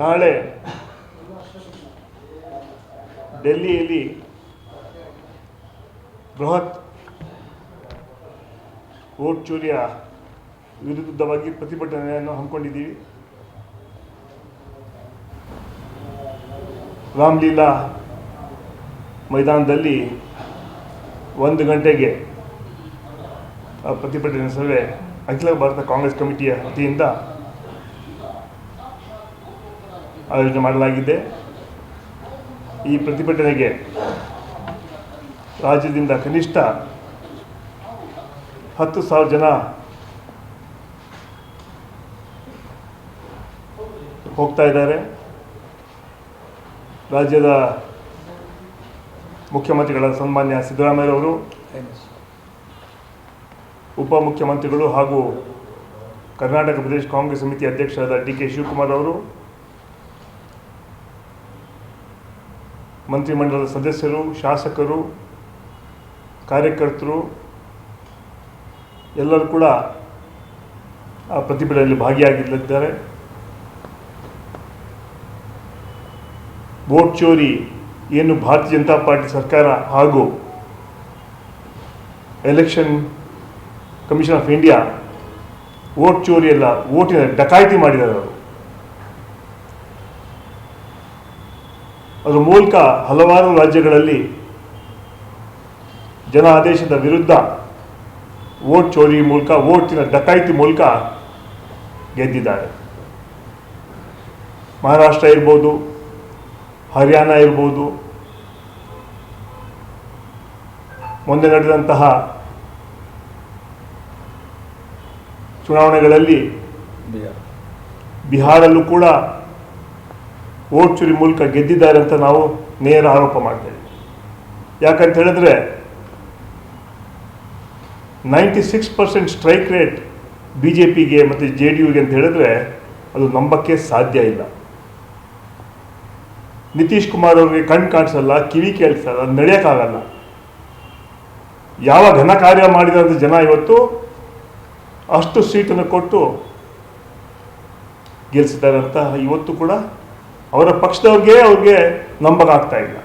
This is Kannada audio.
ನಾಳೆ ಡೆಲ್ಲಿಯಲ್ಲಿ ಬೃಹತ್ ವೋಟ್ ಚೋರಿಯ ವಿರುದ್ಧವಾಗಿ ಪ್ರತಿಭಟನೆಯನ್ನು ಹಮ್ಮಿಕೊಂಡಿದ್ದೀವಿ. ರಾಮಲೀಲಾ ಮೈದಾನದಲ್ಲಿ 1 ಗಂಟೆಗೆ ಪ್ರತಿಭಟನೆ ಸಭೆ ಅಖಿಲ ಭಾರತ ಕಾಂಗ್ರೆಸ್ ಕಮಿಟಿಯ ವತಿಯಿಂದ ಆಯೋಜನೆ ಮಾಡಲಾಗಿದೆ. ಈ ಪ್ರತಿಭಟನೆಗೆ ರಾಜ್ಯದಿಂದ ಕನಿಷ್ಠ 10,000 ಜನ ಹೋಗ್ತಾ ಇದ್ದಾರೆ. ರಾಜ್ಯದ ಮುಖ್ಯಮಂತ್ರಿಗಳಾದ ಸನ್ಮಾನ್ಯ ಸಿದ್ದರಾಮಯ್ಯರವರು, ಉಪಮುಖ್ಯಮಂತ್ರಿಗಳು ಹಾಗೂ ಕರ್ನಾಟಕ ಪ್ರದೇಶ ಕಾಂಗ್ರೆಸ್ ಸಮಿತಿ ಅಧ್ಯಕ್ಷರಾದ DK ಶಿವಕುಮಾರ್ ಅವರು, ಮಂತ್ರಿಮಂಡಲದ ಸದಸ್ಯರು, ಶಾಸಕರು, ಕಾರ್ಯಕರ್ತರು ಎಲ್ಲರೂ ಕೂಡ ಆ ಪ್ರತಿಭಟನೆಯಲ್ಲಿ ಭಾಗಿಯಾಗಿದ್ದಾರೆ. ವೋಟ್ ಚೋರಿ ಏನು ಭಾರತೀಯ ಜನತಾ ಪಾರ್ಟಿ ಸರ್ಕಾರ ಹಾಗೂ election commission of India vote ಚೋರಿ ಎಲ್ಲ ವೋಟಿನ ಡಕಾಯಿತಿ ಮಾಡಿದ್ದಾರೆ. ಅದರ ಮೂಲಕ ಹಲವಾರು ರಾಜ್ಯಗಳಲ್ಲಿ ಜನ ಆದೇಶದ ವಿರುದ್ಧ ವೋಟ್ ಚೋರಿ ಮೂಲಕ, ವೋಟಿನ ಡಕಾಯಿತಿ ಮೂಲಕ ಗೆದ್ದಿದ್ದಾರೆ. ಮಹಾರಾಷ್ಟ್ರ ಇರ್ಬೋದು, ಹರಿಯಾಣ ಇರ್ಬೋದು, ಮುಂದೆ ನಡೆದಂತಹ ಚುನಾವಣೆಗಳಲ್ಲಿ ಬಿಹಾರಲ್ಲೂ ಕೂಡ ವೋಟ್ ಚೋರಿ ಮೂಲಕ ಗೆದ್ದಿದ್ದಾರೆ ಅಂತ ನಾವು ನೇರ ಆರೋಪ ಮಾಡ್ತೇವೆ. ಯಾಕಂತ ಹೇಳಿದ್ರೆ 96% ಸ್ಟ್ರೈಕ್ ರೇಟ್ BJPಗೆ ಮತ್ತು JDUಗೆ ಅಂತ ಹೇಳಿದ್ರೆ ಅದು ನಂಬಕ್ಕೆ ಸಾಧ್ಯ ಇಲ್ಲ. ನಿತೀಶ್ ಕುಮಾರ್ ಅವರಿಗೆ ಕಣ್ಣು ಕಾಣಿಸಲ್ಲ, ಕಿವಿ ಕೇಳಿಸಲ್ಲ, ಅದು ನಡೆಯೋಕ್ಕಾಗಲ್ಲ. ಯಾವ ಘನ ಕಾರ್ಯ ಮಾಡಿದಂಥ ಜನ ಇವತ್ತು ಅಷ್ಟು ಸೀಟನ್ನು ಕೊಟ್ಟು ಗೆಲ್ಲಿಸಿದ್ದಾರೆ ಅಂತ ಇವತ್ತು ಕೂಡ ಅವರ ಪಕ್ಷದವ್ರಿಗೆ ನಂಬಕ್ಕಾಗ್ತಾ ಇಲ್ಲ.